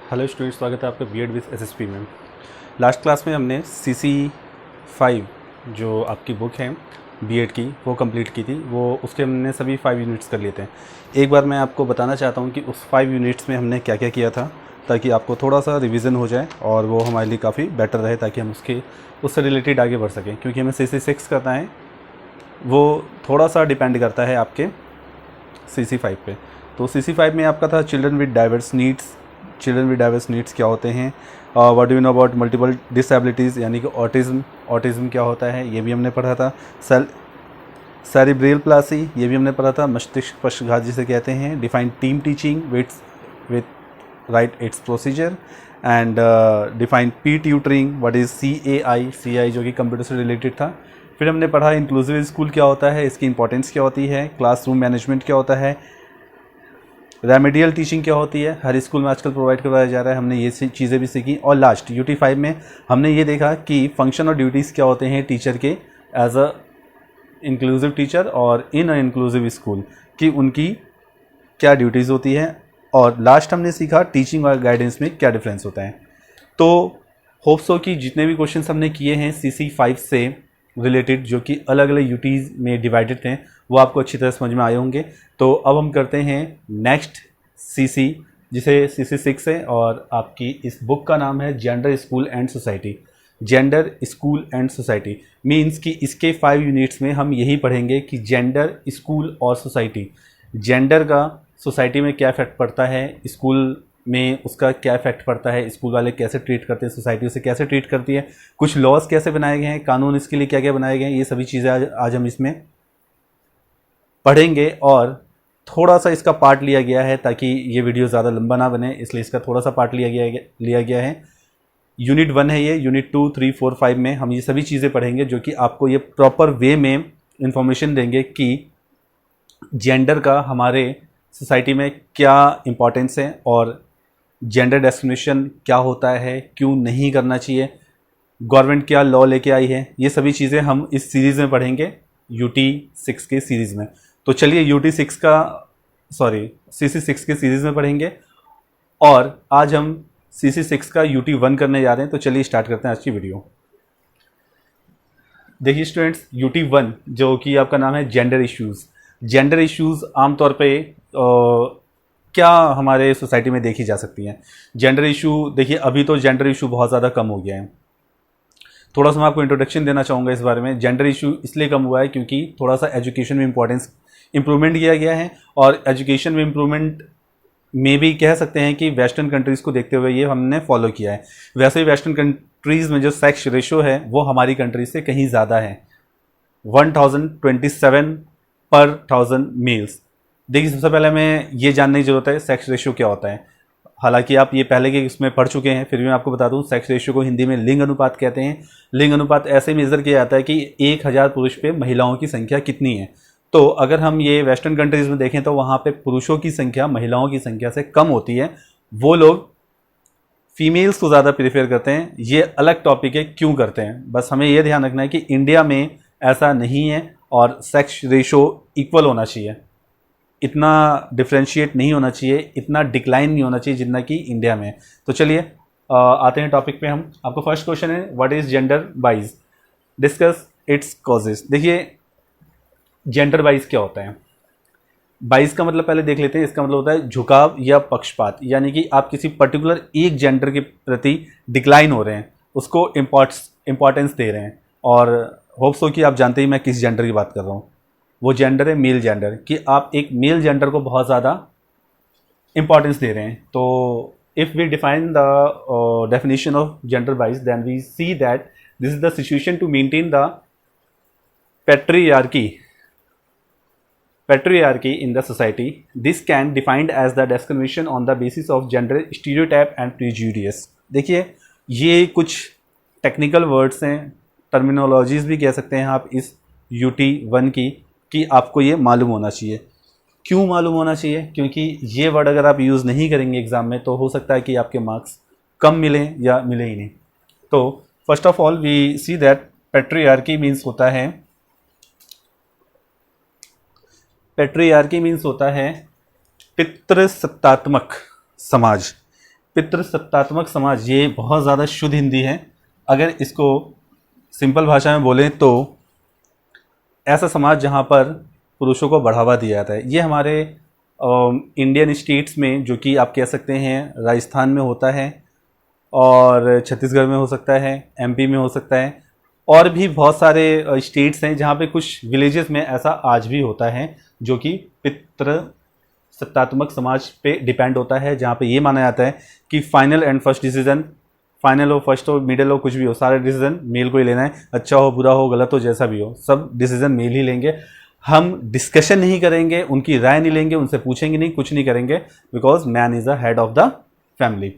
Hello students, स्वागत है आपका बीएड विद एसएसपी में। लास्ट क्लास में हमने CC5 जो आपकी बुक है बीएड की वो कंप्लीट की थी। वो उसके हमने सभी 5 यूनिट्स कर लिए थे। एक बार मैं आपको बताना चाहता हूँ कि उस 5 यूनिट्स में हमने क्या क्या किया था, ताकि आपको थोड़ा सा रिवीजन हो जाए और वो हमारे लिए काफ़ी बेटर रहे, ताकि हम उससे रिलेटेड आगे बढ़ सकें। क्योंकि हमें CC6 करना है, वो थोड़ा सा डिपेंड करता है आपके CC5 पे। तो CC5 में आपका था children with diverse needs. Children with diverse needs क्या होते हैं, what do you know about multiple disabilities यानी कि ऑटिज़म क्या होता है, ये भी हमने पढ़ा था। सेरिब्रल प्लासी ये भी हमने पढ़ा था। मस्तिष्क पक्षघात जिसे कहते हैं। Define team teaching with right it's procedure and define P tutoring, what is CAI जो कि कंप्यूटर से रिलेटेड था। फिर हमने पढ़ा इंक्लूसिव स्कूल क्या होता है, इसकी इंपॉर्टेंस क्या होती है, क्लासरूम मैनेजमेंट क्या होता है, रेमेडियल टीचिंग क्या होती है, हर स्कूल में आजकल प्रोवाइड करवाया जा रहा है, हमने ये चीज़ें भी सीखी। और लास्ट UT5 में हमने ये देखा कि फंक्शन और ड्यूटीज़ क्या होते हैं टीचर के एज अ इंक्लूसिव टीचर और इन अ इंक्लूसिव स्कूल, कि उनकी क्या ड्यूटीज़ होती है। और लास्ट हमने सीखा टीचिंग और गाइडेंस में क्या डिफरेंस होता है। तो होप सो कि जितने भी क्वेश्चंस हमने किए हैं CC5 से रिलेटेड, जो कि अलग अलग यूटीज़ में डिवाइडेड थे, वो आपको अच्छी तरह समझ में आए होंगे। तो अब हम करते हैं नेक्स्ट CC, जिसे CC6 है, और आपकी इस बुक का नाम है gender school and society. Gender school and society means कि इसके 5 यूनिट्स में हम यही पढ़ेंगे कि जेंडर, स्कूल और सोसाइटी। जेंडर का सोसाइटी में क्या इफेक्ट पड़ता है, स्कूल में उसका क्या इफेक्ट पड़ता है, स्कूल वाले कैसे ट्रीट करते हैं, सोसाइटी उसे कैसे ट्रीट करती है, कुछ लॉज कैसे बनाए गए हैं, कानून इसके लिए क्या क्या बनाए गए हैं, ये सभी चीज़ें आज हम इसमें पढ़ेंगे। और थोड़ा सा इसका पार्ट लिया गया है ताकि ये वीडियो ज़्यादा लंबा ना बने, इसलिए इसका थोड़ा सा पार्ट लिया गया है। यूनिट 1 है ये। यूनिट 2, 3, 4, 5 में हम ये सभी चीज़ें पढ़ेंगे जो कि आपको ये प्रॉपर वे में इंफॉर्मेशन देंगे कि जेंडर का हमारे सोसाइटी में क्या इम्पोर्टेंस है, और जेंडर डिस्क्रिमिनेशन क्या होता है, क्यों नहीं करना चाहिए, गवर्नमेंट क्या लॉ लेके आई है, ये सभी चीज़ें हम इस सीरीज़ में पढ़ेंगे, UT6 के सीरीज़ में। तो चलिए CC6 के सीरीज़ में पढ़ेंगे, और आज हम CC6 का UT1 करने जा रहे हैं। तो चलिए स्टार्ट करते हैं आज की वीडियो। देखिए स्टूडेंट्स, UT1 जो कि आपका नाम है जेंडर इश्यूज़। जेंडर इश्यूज़ आमतौर पे क्या हमारे सोसाइटी में देखी जा सकती हैं। जेंडर इशू, देखिए अभी तो जेंडर इशू बहुत ज़्यादा कम हो गया है। थोड़ा सा मैं आपको इंट्रोडक्शन देना चाहूँगा इस बारे में। जेंडर इशू इसलिए कम हुआ है क्योंकि थोड़ा सा एजुकेशन में इम्प्रूवमेंट किया गया है, और एजुकेशन में इम्प्रूवमेंट में भी कह सकते हैं कि वेस्टर्न कंट्रीज़ को देखते हुए ये हमने फॉलो किया है। वैसे ही वेस्टर्न कंट्रीज़ में जो सेक्स रेशो है वो हमारी कंट्री से कहीं ज़्यादा है, 1027 पर 1000 मेल्स। देखिए सबसे पहले हमें ये जानने की जरूरत है सेक्स रेशियो क्या होता है। हालांकि आप ये पहले के इसमें पढ़ चुके हैं, फिर भी मैं आपको बता दूं, सेक्स रेशियो को हिंदी में लिंग अनुपात कहते हैं। लिंग अनुपात ऐसे मेजर किया जाता है कि 1000 पुरुष पे महिलाओं की संख्या कितनी है। तो अगर हम ये वेस्टर्न कंट्रीज में देखें तो वहाँ पे पुरुषों की संख्या महिलाओं की संख्या से कम होती है। वो लोग फीमेल्स को ज़्यादा प्रेफर करते हैं। ये अलग टॉपिक है क्यों करते हैं, बस हमें ये ध्यान रखना है कि इंडिया में ऐसा नहीं है, और सेक्स रेशो इक्वल होना चाहिए, इतना डिफ्रेंशिएट नहीं होना चाहिए, इतना डिक्लाइन नहीं होना चाहिए जितना कि इंडिया में। तो चलिए आते हैं टॉपिक पे हम। आपको फर्स्ट क्वेश्चन है, what is gender bias, discuss its causes. देखिए जेंडर बाइज क्या होता है। बाइज का मतलब पहले देख लेते हैं। इसका मतलब होता है झुकाव या पक्षपात, यानी कि आप किसी पर्टिकुलर एक जेंडर के प्रति डिक्लाइन हो रहे हैं, उसको इम्पॉर्टेंस दे रहे हैं। और होप सो कि आप जानते ही मैं किस जेंडर की बात कर रहा हूँ। वो जेंडर है मेल जेंडर, कि आप एक मेल जेंडर को बहुत ज़्यादा इंपॉर्टेंस दे रहे हैं। तो if we define the definition of gender bias, then we see that this is the situation to maintain the patriarchy in the society. This can defined as the discrimination on the basis of gender stereotype and prejudice. देखिए ये कुछ technical words हैं, terminologies भी कह सकते हैं आप इस UT1 की, कि आपको ये मालूम होना चाहिए। क्यों मालूम होना चाहिए? क्योंकि ये वर्ड अगर आप यूज़ नहीं करेंगे एग्जाम में तो हो सकता है कि आपके मार्क्स कम मिलें या मिले ही नहीं। तो first of all we see that patriarchy means होता है, पेट्रियार्की मीन्स होता है पितृसत्तात्मक समाज। पितृसत्तात्मक समाज, ये बहुत ज़्यादा शुद्ध हिंदी है। अगर इसको सिंपल भाषा में बोलें तो ऐसा समाज जहाँ पर पुरुषों को बढ़ावा दिया जाता है। ये हमारे इंडियन स्टेट्स में, जो कि आप कह सकते हैं राजस्थान में होता है और छत्तीसगढ़ में हो सकता है, एमपी में हो सकता है, और भी बहुत सारे स्टेट्स हैं जहाँ पे कुछ विलेजेस में ऐसा आज भी होता है, जो कि पितृ सत्तात्मक समाज पे डिपेंड होता है, जहाँ पे ये माना जाता है कि final and first decision, final हो, फर्स्ट हो, मिडिल हो, कुछ भी हो, सारे डिसीजन मेल को ही लेना है। अच्छा हो, बुरा हो, गलत हो, जैसा भी हो, सब डिसीजन मेल ही लेंगे। हम डिस्कशन नहीं करेंगे, उनकी राय नहीं लेंगे, उनसे पूछेंगे नहीं, कुछ नहीं करेंगे, because man is the head of the family.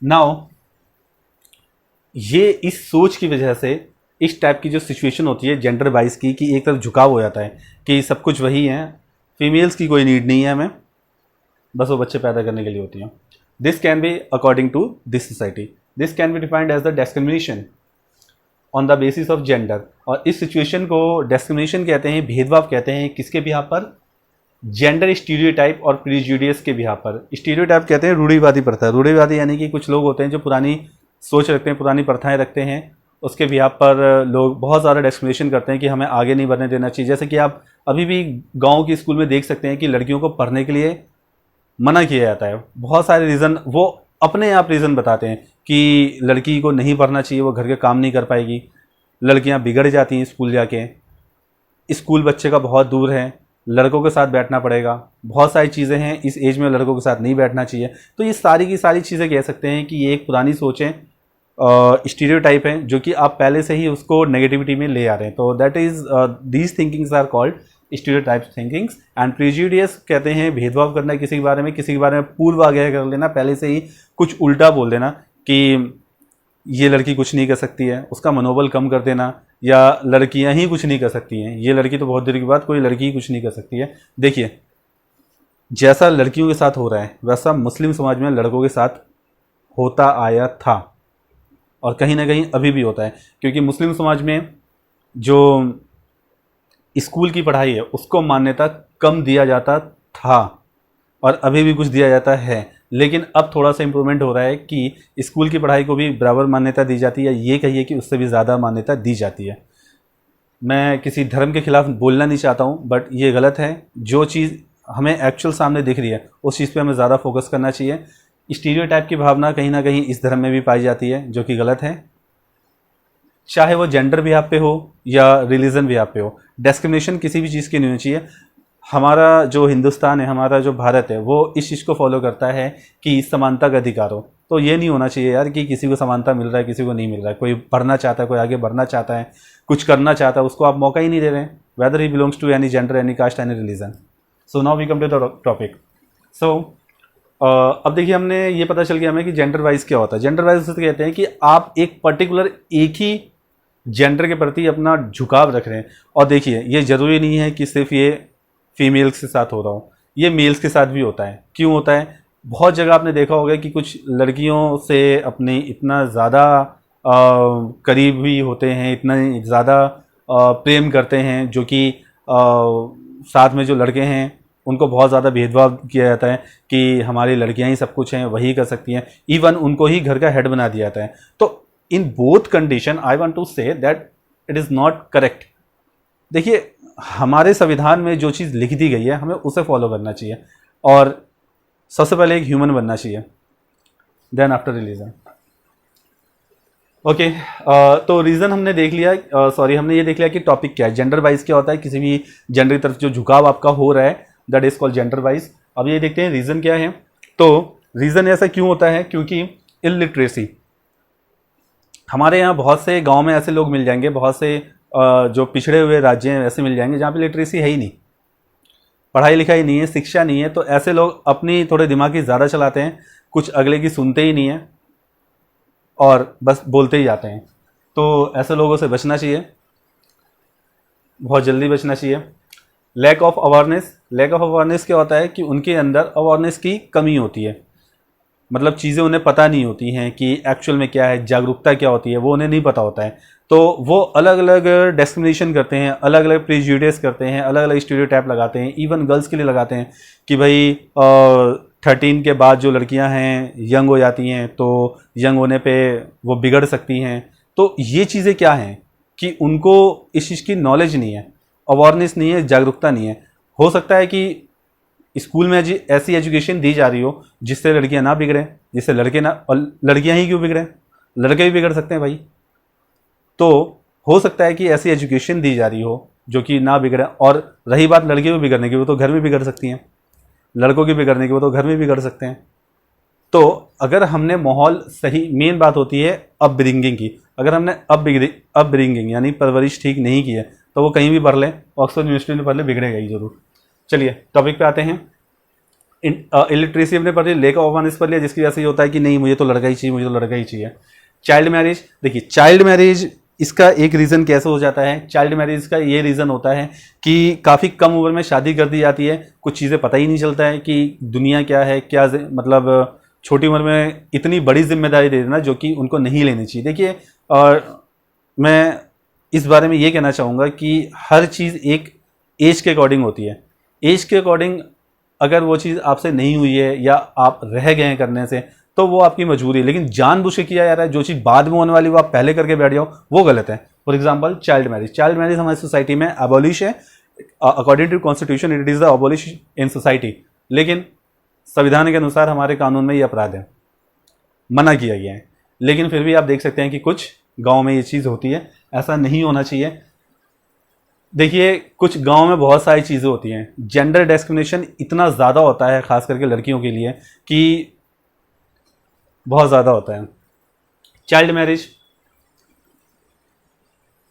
Now ये इस सोच की वजह से इस टाइप की जो सिचुएशन होती है जेंडर वाइज की, कि एक तरफ झुकाव हो जाता है कि सब कुछ वही है, फीमेल्स की कोई नीड नहीं है हमें, बस वो बच्चे पैदा करने के लिए होती हैं। This can be according to this society, this can be defined as the discrimination on the basis of gender. और इस सिचुएशन को डिस्क्रिमिनेशन कहते हैं, भेदभाव कहते हैं, किसके बिहाफ पर? जेंडर स्टीरियोटाइप और प्रीजुडियस के बिहाफ पर। स्टीरियोटाइप कहते हैं रूढ़िवादी प्रथा। रूढ़िवादी यानी कि कुछ लोग होते हैं जो पुरानी सोच रखते हैं, पुरानी प्रथाएं रखते हैं, उसके बिहाफ पर लोग बहुत ज़्यादा डिस्क्रिमिनेशन करते हैं कि हमें आगे नहीं बढ़ने देना चाहिए। जैसे कि आप अभी भी गाँव के स्कूल में देख सकते हैं कि लड़कियों को पढ़ने के लिए मना किया जाता है। बहुत सारे रीज़न, वो अपने आप रीज़न बताते हैं कि लड़की को नहीं पढ़ना चाहिए, वो घर के काम नहीं कर पाएगी, लड़कियां बिगड़ जाती हैं स्कूल जाके, स्कूल बच्चे का बहुत दूर है, लड़कों के साथ बैठना पड़ेगा, बहुत सारी चीज़ें हैं, इस एज में लड़कों के साथ नहीं बैठना चाहिए। तो ये सारी की सारी चीज़ें कह सकते हैं कि ये एक पुरानी सोचें, स्टीरियोटाइप है, जो कि आप पहले से ही उसको नेगेटिविटी में ले आ रहे हैं। तो that is these thinkings are called stereotype thinkings. And prejudice कहते हैं भेदभाव करना किसी के बारे में पूर्व आगाह कर लेना, पहले से ही कुछ उल्टा बोल देना कि ये लड़की कुछ नहीं कर सकती है, उसका मनोबल कम कर देना, या लड़कियां ही कुछ नहीं कर सकती हैं, ये लड़की तो बहुत देर की बात, कोई लड़की ही कुछ नहीं कर सकती है। देखिए, जैसा लड़कियों के साथ हो रहा है वैसा मुस्लिम समाज में लड़कों के साथ होता आया था, और कहीं ना कहीं अभी भी होता है, क्योंकि मुस्लिम समाज में जो स्कूल की पढ़ाई है उसको मान्यता कम दिया जाता था, और अभी भी कुछ दिया जाता है, लेकिन अब थोड़ा सा इम्प्रूवमेंट हो रहा है कि स्कूल की पढ़ाई को भी बराबर मान्यता दी जाती है, ये कहिए कि उससे भी ज़्यादा मान्यता दी जाती है। मैं किसी धर्म के खिलाफ बोलना नहीं चाहता हूँ, बट ये गलत है। जो चीज़ हमें एक्चुअल सामने दिख रही है उस चीज़ पे हमें ज़्यादा फोकस करना चाहिए। स्टीरियोटाइप की भावना कहीं ना कहीं इस धर्म में भी पाई जाती है, जो कि गलत है, चाहे वो जेंडर बिहाफ पे हो या रिलीजन बिहाफ पे हो। डिस्क्रिमिनेशन किसी भी चीज़ की नहीं होनी चाहिए। हमारा जो हिंदुस्तान है, हमारा जो भारत है, वो इस चीज़ को फॉलो करता है कि समानता का अधिकार हो। तो ये नहीं होना चाहिए यार कि किसी को समानता मिल रहा है, किसी को नहीं मिल रहा है। कोई पढ़ना चाहता है, कोई आगे बढ़ना चाहता है, कुछ करना चाहता है, उसको आप मौका ही नहीं दे रहे हैं, whether he belongs to any gender, any caste, any religion. So now we come to the topic. So अब देखिए, हमने ये पता चल गया हमें कि जेंडर वाइज क्या होता है। जेंडर वाइज उसे कहते हैं कि आप एक पर्टिकुलर एक ही जेंडर के प्रति अपना झुकाव रख रहे हैं। और देखिए, ये ज़रूरी नहीं है कि सिर्फ ये फीमेल्स के साथ हो रहा हो, ये मेल्स के साथ भी होता है। क्यों होता है? बहुत जगह आपने देखा होगा कि कुछ लड़कियों से अपने इतना ज़्यादा करीब भी होते हैं, इतना ज़्यादा प्रेम करते हैं, जो कि साथ में जो लड़के हैं उनको बहुत ज़्यादा भेदभाव किया जाता है कि हमारी लड़कियां ही सब कुछ हैं, वही कर सकती हैं, इवन उनको ही घर का हेड बना दिया जाता है। तो in both condition I want to say that it is not correct. देखिए, हमारे संविधान में जो चीज़ लिख दी गई है हमें उसे फॉलो करना चाहिए, और सबसे पहले एक ह्यूमन बनना चाहिए, देन आफ्टर रिलीजन। ओके, तो रीज़न हमने देख लिया, हमने ये देख लिया कि टॉपिक क्या है, जेंडर वाइज क्या होता है, किसी भी जेंडर की तरफ जो झुकाव आपका हो रहा है, that is called gender wise. अब ये देखते हैं रीज़न क्या है। तो रीज़न ऐसा क्यों होता है? क्योंकि इलिटरेसी। हमारे यहाँ बहुत से गाँव में ऐसे लोग मिल जाएंगे, बहुत से जो पिछड़े हुए राज्य हैं ऐसे मिल जाएंगे जहाँ पे लिटरेसी है ही नहीं, पढ़ाई लिखाई नहीं है, शिक्षा नहीं है। तो ऐसे लोग अपनी थोड़े दिमाग की ज़्यादा चलाते हैं, कुछ अगले की सुनते ही नहीं है और बस बोलते ही जाते हैं। तो ऐसे लोगों से बचना चाहिए, बहुत जल्दी बचना चाहिए। Lack of awareness. Lack of awareness क्या होता है कि उनके अंदर अवेयरनेस की कमी होती है, मतलब चीज़ें उन्हें पता नहीं होती हैं कि एक्चुअल में क्या है, जागरूकता क्या होती है, वो उन्हें नहीं पता होता है। तो वो अलग अलग डिस्क्रिमिनेशन करते हैं, अलग अलग प्रेजुडिस करते हैं, अलग अलग स्टीरियोटाइप लगाते हैं, इवन गर्ल्स के लिए लगाते हैं कि भाई 13 के बाद जो लड़कियां हैं यंग हो जाती हैं, तो यंग होने पे वो बिगड़ सकती हैं। तो ये चीज़ें क्या हैं कि उनको इस चीज़ की नॉलेज नहीं है, अवेयरनेस नहीं है, जागरूकता नहीं है। हो सकता है कि स्कूल में ऐसी एजुकेशन दी जा रही हो जिससे लड़कियां ना बिगड़ें, जिससे लड़के ना, और लड़कियां ही क्यों बिगड़ें, लड़के भी बिगड़ सकते हैं भाई। तो हो सकता है कि ऐसी एजुकेशन दी जा रही हो जो कि ना बिगड़े। और रही बात लड़कियों को बिगड़ने की, वो तो घर में बिगड़ सकती हैं, लड़कों की बिगड़ने की वो तो घर में बिगड़ सकते हैं। तो अगर हमने माहौल सही, मेन बात होती है अपब्रिंगिंग की, अगर हमने अपब्रिंगिंग यानी परवरिश ठीक नहीं की है तो वो कहीं भी पढ़ लें, ऑक्सफोर्ड यूनिवर्सिटी में पढ़ लें, बिगड़ेगा ही जरूर। चलिए टॉपिक पे आते हैं। इलिटरेसी हमने पढ़ लिया, लेक ऑफ अवेयरनेस पढ़ लिया, जिसकी वजह से ये होता है कि नहीं मुझे तो लड़का ही चाहिए, मुझे तो लड़का ही चाहिए। चाइल्ड मैरिज, देखिए चाइल्ड मैरिज इसका एक रीज़न कैसे हो जाता है। चाइल्ड मैरिज का ये रीज़न होता है कि काफ़ी कम उम्र में शादी कर दी जाती है, कुछ चीज़ें पता ही नहीं चलता है कि दुनिया क्या है, क्या मतलब छोटी उम्र में इतनी बड़ी जिम्मेदारी दे देना जो कि उनको नहीं लेनी चाहिए। देखिए, और मैं इस बारे में ये कहना चाहूँगा कि हर चीज़ एक एज के अकॉर्डिंग होती है। एज के अकॉर्डिंग अगर वो चीज़ आपसे नहीं हुई है या आप रह गए हैं करने से, तो वो आपकी मजबूरी है। लेकिन जानबूझ के किया जा रहा है, जो चीज़ बाद में होने वाली वो आप पहले करके बैठ जाओ, वो गलत है। For example child marriage, child marriage हमारी सोसाइटी में अबॉलिश है, according to constitution it is the abolish in society. लेकिन संविधान के अनुसार हमारे कानून में ये अपराध है, मना किया गया है। लेकिन फिर भी आप देख सकते हैं कि कुछ गाँव में ये चीज़ होती है, ऐसा नहीं होना चाहिए। देखिए, कुछ गांव में बहुत सारी चीज़ें होती हैं, जेंडर डिस्क्रिमिनेशन इतना ज़्यादा होता है खास करके लड़कियों के लिए कि बहुत ज़्यादा होता है। चाइल्ड मैरिज,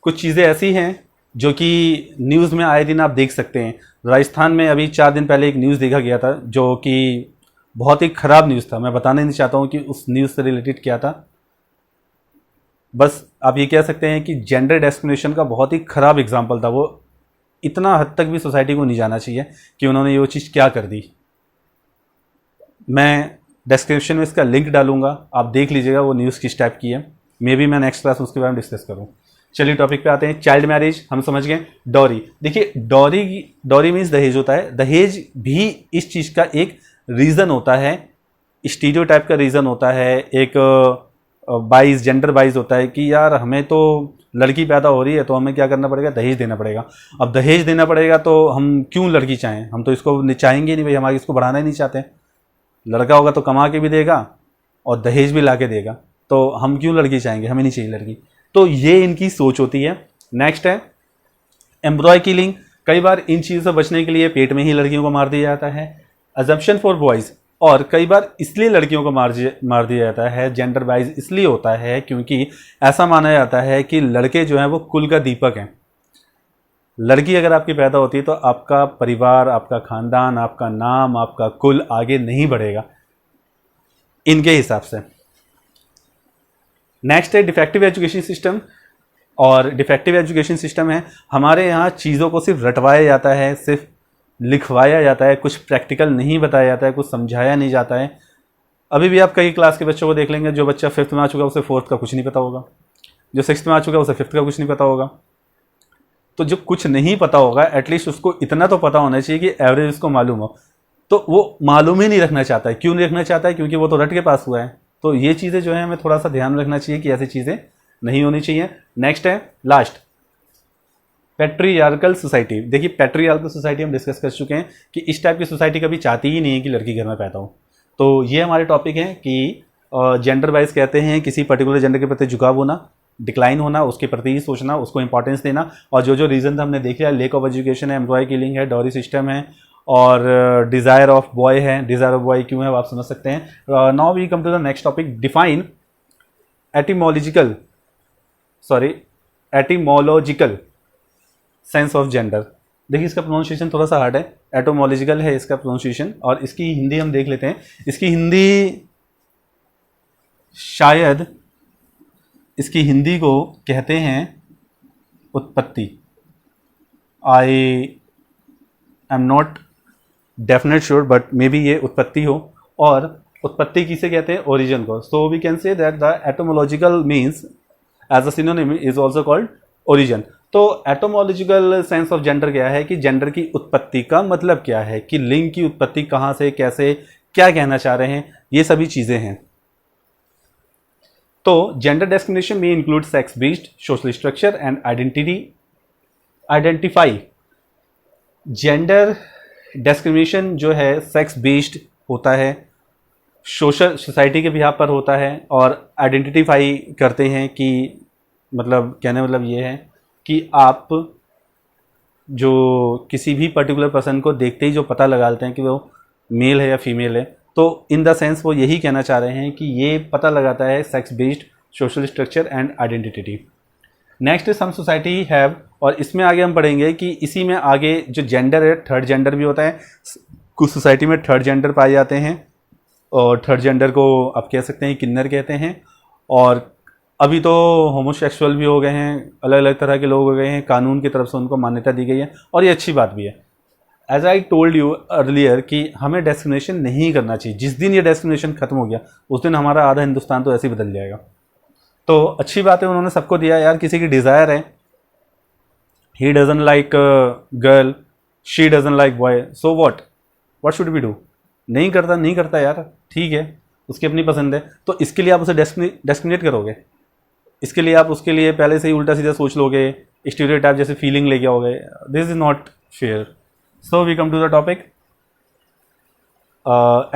कुछ चीज़ें ऐसी हैं जो कि न्यूज़ में आए दिन आप देख सकते हैं। राजस्थान में अभी 4 दिन पहले एक न्यूज़ देखा गया था जो कि बहुत ही ख़राब न्यूज़ था। मैं बताना नहीं चाहता हूँ कि उस न्यूज़ से रिलेटेड क्या था, बस आप ये कह सकते हैं कि जेंडर डिस्क्रिमिनेशन का बहुत ही ख़राब एग्जाम्पल था वो। इतना हद तक भी सोसाइटी को नहीं जाना चाहिए कि उन्होंने ये वो चीज़ क्या कर दी। मैं डिस्क्रिप्शन में इसका लिंक डालूंगा, आप देख लीजिएगा वो न्यूज़ किस टाइप की है। मे बी मैं नेक्स्ट क्लास उसके बारे में डिस्कस करूँ। चलिए टॉपिक पे आते हैं। चाइल्ड मैरिज हम समझ गए। डॉरी, देखिए डॉरी मीन्स दहेज होता है। दहेज भी इस चीज़ का एक रीज़न होता है, स्टीरियोटाइप का रीज़न होता है, एक बाइज, जेंडर बाइज होता है कि यार हमें तो लड़की पैदा हो रही है तो हमें क्या करना पड़ेगा, दहेज देना पड़ेगा। अब दहेज देना पड़ेगा तो हम क्यों लड़की चाहें, हम तो इसको चाहेंगे नहीं भाई, हमारे इसको बढ़ाना ही नहीं चाहते। लड़का होगा तो कमा के भी देगा और दहेज भी ला के देगा, तो हम क्यों लड़की चाहेंगे, हमें नहीं चाहिए लड़की। तो ये इनकी सोच होती है। नेक्स्ट है एम्ब्रॉय किलिंग। कई बार इन चीज़ों से बचने के लिए पेट में ही लड़कियों को मार दिया जाता है। अजम्पशन फॉर बॉयज़, और कई बार इसलिए लड़कियों को मार दिया जाता है, जेंडर वाइज इसलिए होता है क्योंकि ऐसा माना जाता है कि लड़के जो हैं वो कुल का दीपक हैं। लड़की अगर आपकी पैदा होती है तो आपका परिवार, आपका खानदान, आपका नाम, आपका कुल आगे नहीं बढ़ेगा इनके हिसाब से। नेक्स्ट है डिफेक्टिव एजुकेशन सिस्टम। और डिफेक्टिव एजुकेशन सिस्टम है, हमारे यहाँ चीज़ों को सिर्फ रटवाया जाता है, सिर्फ लिखवाया जाता है, कुछ प्रैक्टिकल नहीं बताया जाता है, कुछ समझाया नहीं जाता है। अभी भी आप कई क्लास के बच्चों को देख लेंगे, जो बच्चा 5th में आ चुका है उसे 4th का कुछ नहीं पता होगा, जो 6th में आ चुका है उसे 5th का कुछ नहीं पता होगा। तो जो कुछ नहीं पता होगा एटलीस्ट उसको इतना तो पता होना चाहिए कि एवरेज उसको मालूम हो। तो वो मालूम ही नहीं रखना चाहता है। क्यों नहीं रखना चाहता है? क्योंकि वो तो रट के पास हुआ है। तो ये चीज़ें जो है हमें थोड़ा सा ध्यान रखना चाहिए कि ऐसी चीज़ें नहीं होनी चाहिए। नेक्स्ट है लास्ट, पैट्रियार्कल सोसाइटी। देखिए पैट्रियार्कल सोसाइटी हम डिस्कस कर चुके हैं कि इस टाइप की सोसाइटी कभी चाहती ही नहीं है कि लड़की घर में पैदा हो। तो ये हमारे टॉपिक हैं कि जेंडर वाइज कहते हैं किसी पर्टिकुलर जेंडर के प्रति झुकाव होना, डिक्लाइन होना, उसके प्रति ही सोचना, उसको इंपॉर्टेंस देना। और जो जो रीजन हमने देख लिया, लेक ऑफ एजुकेशन है, एम्प्लॉय किलिंग है, डॉरी सिस्टम है और डिज़ायर ऑफ बॉय है। डिज़ायर ऑफ बॉय क्यों है वो आप समझ सकते हैं। Now we come to the next topic, define etymological sense of gender. देखिए इसका प्रोनाउंसिएशन थोड़ा सा हार्ड है, एटोमोलॉजिकल है इसका प्रोनाउंसिएशन। और इसकी हिंदी हम देख लेते हैं। इसकी हिंदी शायद इसकी हिंदी को कहते हैं उत्पत्ति। I am not definite sure but may be ये उत्पत्ति हो। और उत्पत्ति किसे कहते हैं? ओरिजिन को। So we can say that the etymological means as a synonym is also called origin. तो एटोमोलॉजिकल सेंस ऑफ जेंडर क्या है कि जेंडर की उत्पत्ति का मतलब क्या है, कि लिंग की उत्पत्ति कहाँ से कैसे क्या कहना चाह रहे हैं, ये सभी चीज़ें हैं। तो जेंडर डिस्क्रिमिनेशन में include sex based social structure and identify. Gender discrimination जो है सेक्स बेस्ड होता है, सोशल सोसाइटी के बिहाफ पर होता है, और आइडेंटिफाई करते हैं कि मतलब कहने मतलब ये है कि आप जो किसी भी पर्टिकुलर पर्सन को देखते ही जो पता लगा लेते हैं कि वो मेल है या फीमेल है, तो इन द सेंस वो यही कहना चाह रहे हैं कि ये पता लगाता है sex based social structure and identity. Next sum society have, और इसमें आगे हम पढ़ेंगे कि इसी में आगे जो जेंडर है थर्ड जेंडर भी होता है। कुछ सोसाइटी में थर्ड जेंडर पाए जाते हैं, और थर्ड जेंडर को आप कह सकते हैं किन्नर कहते हैं। और अभी तो होमोसेक्सुअल भी हो गए हैं, अलग अलग तरह के लोग हो गए हैं, कानून की तरफ से उनको मान्यता दी गई है, और ये अच्छी बात भी है। As I told you earlier कि हमें डिस्क्रिमिनेशन नहीं करना चाहिए। जिस दिन ये डिस्क्रिमिनेशन खत्म हो गया उस दिन हमारा आधा हिंदुस्तान तो ऐसे ही बदल जाएगा। तो अच्छी बात है उन्होंने सबको दिया। यार किसी की डिज़ायर है, he doesn't like girl, she doesn't like boy, so what should we do? नहीं करता यार, ठीक है, उसकी अपनी पसंद है। तो इसके लिए आप उसे डिस्क्रिमिनेट करोगे? इसके लिए आप उसके लिए पहले से ही उल्टा सीधा सोच लोगे, स्टीरियोटाइप जैसे फीलिंग लेके आओगे। This is not fair. So we come to the topic.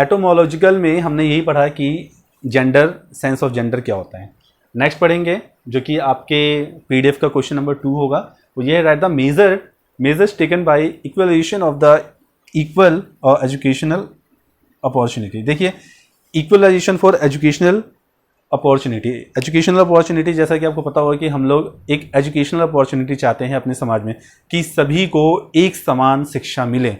Etymological में हमने यही पढ़ा कि जेंडर, सेंस ऑफ जेंडर क्या होता है। नेक्स्ट पढ़ेंगे जो कि आपके पीडीएफ का क्वेश्चन नंबर 2 होगा, वो ये right the measures taken by equalization of the equal educational opportunity. देखिए, इक्वलाइजेशन फॉर एजुकेशनल अपॉर्चुनिटी, जैसा कि आपको पता होगा कि हम लोग एक एजुकेशनल अपॉर्चुनिटी चाहते हैं अपने समाज में कि सभी को एक समान शिक्षा मिले।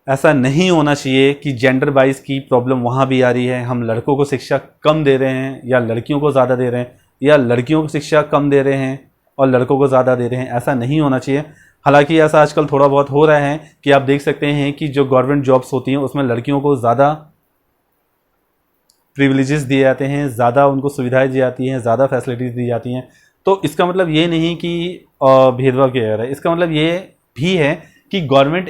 ऐसा नहीं होना चाहिए कि जेंडर वाइज की प्रॉब्लम वहाँ भी आ रही है, हम लड़कों को शिक्षा कम दे रहे हैं या लड़कियों को ज़्यादा दे रहे हैं, या लड़कियों को शिक्षा कम दे रहे हैं और लड़कों को ज़्यादा दे रहे हैं। ऐसा नहीं होना चाहिए। हालांकि ऐसा आजकल थोड़ा बहुत हो रहा है कि आप देख सकते हैं कि जो गवर्नमेंट जॉब्स होती हैं उसमें लड़कियों को ज़्यादा प्रिविलेजेस दिए जाते हैं, ज़्यादा उनको सुविधाएं दी जाती हैं, ज़्यादा फैसिलिटीज़ दी जाती हैं। तो इसका मतलब ये नहीं कि भेदभाव किया जा रहा है। इसका मतलब ये भी है कि गवर्नमेंट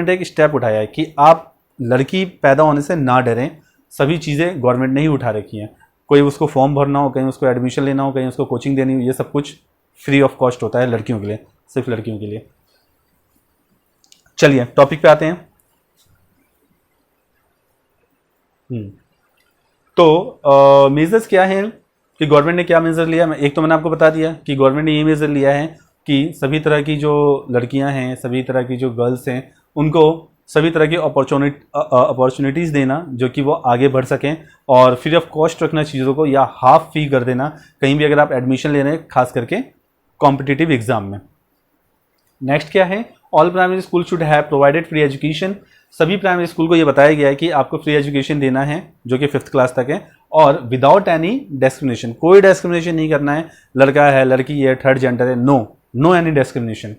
एक स्टेप उठाया है कि आप लड़की पैदा होने से ना डरें। सभी चीज़ें गवर्नमेंट ने ही उठा रखी हैं। कोई उसको फॉर्म भरना हो, कहीं उसको एडमिशन लेना हो, कहीं उसको कोचिंग देनी हो, ये सब कुछ फ्री ऑफ कॉस्ट होता है लड़कियों के लिए, सिर्फ लड़कियों के लिए। चलिए टॉपिक पे आते हैं। तो मेजर्स क्या हैं कि गवर्नमेंट ने क्या मेजर लिया। एक तो मैंने आपको बता दिया कि गवर्नमेंट ने ये मेजर लिया है कि सभी तरह की जो लड़कियां हैं, सभी तरह की जो गर्ल्स हैं, उनको सभी तरह की अपॉर्चुनिटीज़ देना जो कि वो आगे बढ़ सकें, और फ्री ऑफ कॉस्ट रखना चीज़ों को, या हाफ फी कर देना कहीं भी अगर आप एडमिशन ले रहे हैं, खास करके कॉम्पिटिटिव एग्जाम में। नेक्स्ट क्या है, all primary school should have provided free education. सभी प्राइमरी स्कूल को ये बताया गया है कि आपको फ्री एजुकेशन देना है जो कि 5th क्लास तक है, और विदाउट एनी डिस्क्रिमिनेशन। कोई डिस्क्रिमिनेशन नहीं करना है, लड़का है, लड़की है, थर्ड जेंडर है, नो एनी डिस्क्रिमिनेशन।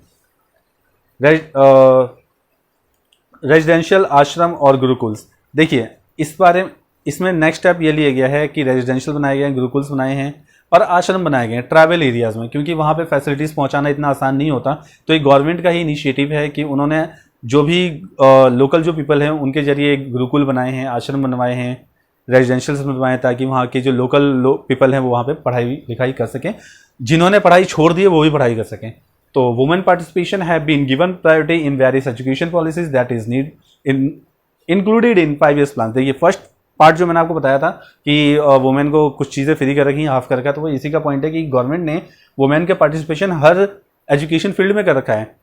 रेजिडेंशियल आश्रम और गुरुकुल्स, देखिए इसमें नेक्स्ट स्टेप ये लिया गया है कि रेजिडेंशियल बनाए गए हैं, गुरुकुल्स बनाए हैं और आश्रम बनाए गए हैं ट्राइबल एरियाज़ में, क्योंकि वहाँ पे फैसिलिटीज़ पहुँचाना इतना आसान नहीं होता। तो एक गवर्नमेंट का ही इनिशिएटिव है कि उन्होंने जो भी लोकल जो पीपल हैं उनके जरिए गुरुकुल बनाए हैं, आश्रम बनवाए हैं, रेजिडेंशियल्स बनवाए, ताकि वहाँ के जो लोकल पीपल हैं वो वहाँ पे पढ़ाई लिखाई कर सकें। जिन्होंने पढ़ाई छोड़ दी है वो भी पढ़ाई कर सकें। तो women participation have been given priority in various education policies that is need included in 5 years plan. देखिए फर्स्ट पार्ट जो मैंने आपको बताया था कि वुमेन को कुछ चीज़ें फ्री कर रखी हैं, हाफ कर रखा है, तो वो इसी का पॉइंट है कि गवर्नमेंट ने वुमेन के पार्टिसिपेशन हर एजुकेशन फील्ड में कर रखा है,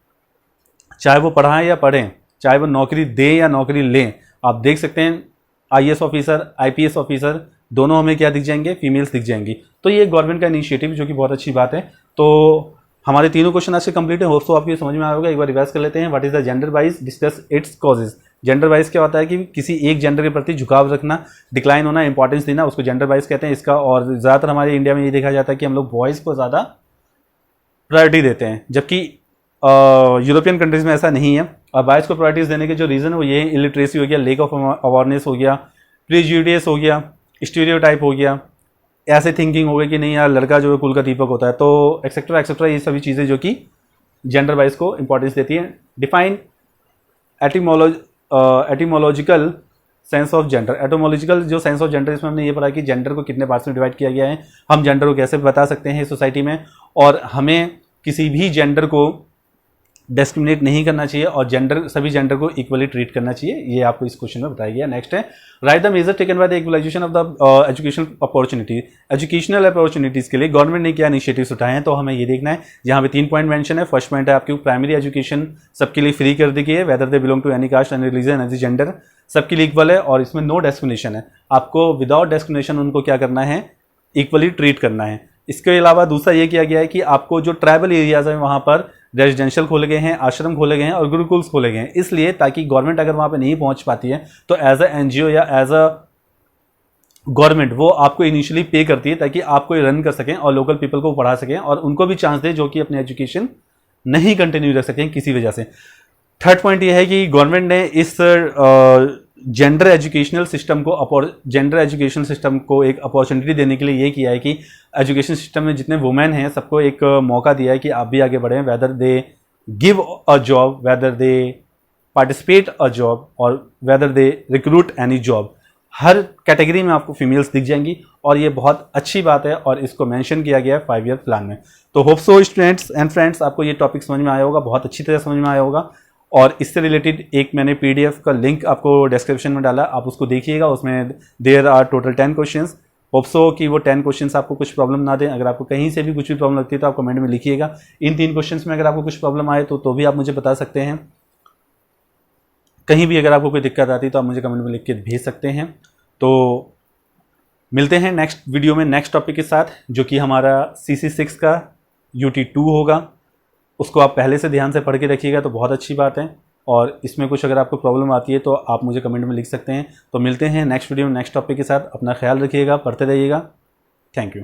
चाहे वो पढ़ाएं या पढ़ें, चाहे वो नौकरी दें या नौकरी लें। आप देख सकते हैं IAS ऑफिसर, IPS ऑफिसर, दोनों हमें क्या दिख जाएंगे, फीमेल्स दिख जाएंगी। तो ये गवर्नमेंट का इनिशिएटिव जो कि बहुत अच्छी बात है। तो हमारे तीनों क्वेश्चन आज से कंप्लीट है, होप तो आपको समझ में आएगा। एक बार रिवाइज कर लेते हैं। What is the gender wise, discuss its causes. Gender wise क्या होता है कि किसी एक जेंडर के प्रति झुकाव रखना, डिक्लाइन होना, इंपॉर्टेंस देना, उसको जेंडर वाइज कहते हैं इसका। और ज़्यादातर हमारे इंडिया में ये देखा जाता है कि हम लोग बॉयज़ को ज़्यादा प्रायोरिटी देते हैं, जबकि यूरोपियन कंट्रीज़ में ऐसा नहीं है। और बॉयज़ को प्रायोरिटीज़ देने के जो रीज़न है वो ये इलिटरेसी हो गया, लेक ऑफ अवेयरनेस हो गया, प्रीजुडिस हो गया, स्टीरियोटाइप हो गया, ऐसे थिंकिंग हो गई कि नहीं यार लड़का जो है कुल का दीपक होता है, तो एक्सेट्रा एक्सेट्रा, ये सभी चीज़ें जो कि जेंडर वाइज को इंपॉर्टेंस देती हैं। Define etymological sense of gender. Etymological जो सेंस ऑफ जेंडर, इसमें हमने ये पढ़ा कि जेंडर को कितने पार्ट्स में डिवाइड किया गया है, हम जेंडर को कैसे बता सकते हैं सोसाइटी में, और हमें किसी भी जेंडर को डिस्क्रिमिनेट नहीं करना चाहिए और सभी जेंडर को इक्वली ट्रीट करना चाहिए। ये आपको इस क्वेश्चन में बताया गया। नेक्स्ट है right the major taken by the equalization of the educational opportunity. Educational opportunities के लिए गवर्नमेंट ने क्या इनिशिएटिव्स उठाए हैं, तो हमें ये देखना है। यहाँ पे 3 पॉइंट मेंशन है। फर्स्ट पॉइंट है आपकी प्राइमरी एजुकेशन सबके लिए फ्री कर दी गई है, whether they belong to any caste and religion any gender, सबके लिए इक्वल है और इसमें नो डिस्क्रिमिनेशन है। आपको विदाउट डिस्क्रिमिनेशन उनको क्या करना है, इक्वली ट्रीट करना है। इसके अलावा दूसरा ये किया गया है कि आपको जो ट्राइबल एरियाज है वहाँ पर रेजिडेंशियल खोले गए हैं, आश्रम खोले गए हैं और गुरुकुल्स खोले गए हैं, इसलिए ताकि गवर्नमेंट अगर वहाँ पे नहीं पहुँच पाती है तो एज अ एनजीओ या एज अ गवर्नमेंट वो आपको इनिशियली पे करती है ताकि आपको रन कर सकें और लोकल पीपल को पढ़ा सकें और उनको भी चांस दें जो कि अपनी एजुकेशन नहीं कंटिन्यू रख सकें किसी वजह से। थर्ड पॉइंट ये है कि गवर्नमेंट ने इस जेंडर एजुकेशनल सिस्टम को एक अपॉर्चुनिटी देने के लिए ये किया है कि एजुकेशन सिस्टम में जितने वुमेन हैं सबको एक मौका दिया है कि आप भी आगे बढ़ें, whether they give a job, whether they participate a job और whether they recruit any job. हर कैटेगरी में आपको फीमेल्स दिख जाएंगी और ये बहुत अच्छी बात है और इसको मेंशन किया गया है 5 ईयर प्लान में। तो hope so students and friends आपको ये टॉपिक समझ में आया होगा, बहुत अच्छी तरह समझ में आया होगा। और इससे रिलेटेड एक मैंने PDF का लिंक आपको डिस्क्रिप्शन में डाला, आप उसको देखिएगा। उसमें there are total 10 questions. Hope so कि वो 10 क्वेश्चंस आपको कुछ प्रॉब्लम ना दें। अगर आपको कहीं से भी कुछ भी प्रॉब्लम लगती है तो आप कमेंट में लिखिएगा। इन 3 क्वेश्चंस में अगर आपको कुछ प्रॉब्लम आए तो भी आप मुझे बता सकते हैं। कहीं भी अगर आपको कोई दिक्कत आती है तो आप मुझे कमेंट में लिख के भेज सकते हैं। तो मिलते हैं नेक्स्ट वीडियो में नेक्स्ट टॉपिक के साथ, जो कि हमारा CC6 का UT2 होगा। उसको आप पहले से ध्यान से पढ़ के रखिएगा तो बहुत अच्छी बात है। और इसमें कुछ अगर आपको प्रॉब्लम आती है तो आप मुझे कमेंट में लिख सकते हैं। तो मिलते हैं नेक्स्ट वीडियो में नेक्स्ट टॉपिक के साथ। अपना ख्याल रखिएगा, पढ़ते रहिएगा। Thank you.